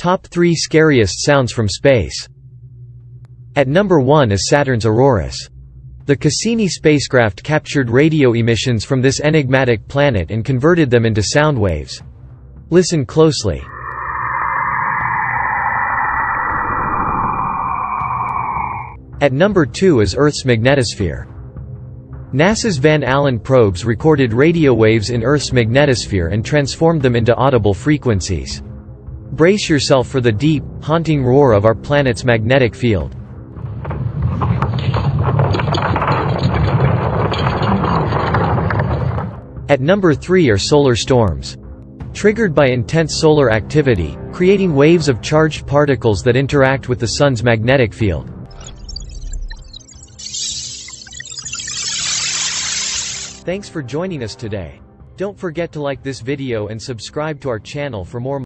Top 3 Scariest Sounds from Space. At number 1 is Saturn's auroras. The Cassini spacecraft captured radio emissions from this enigmatic planet and converted them into sound waves. Listen closely. At number 2 is Earth's magnetosphere. NASA's Van Allen probes recorded radio waves in Earth's magnetosphere and transformed them into audible frequencies. Brace yourself for the deep, haunting roar of our planet's magnetic field. At number 3 are solar storms. Triggered by intense solar activity, creating waves of charged particles that interact with the sun's magnetic field. Thanks for joining us today. Don't forget to like this video and subscribe to our channel for more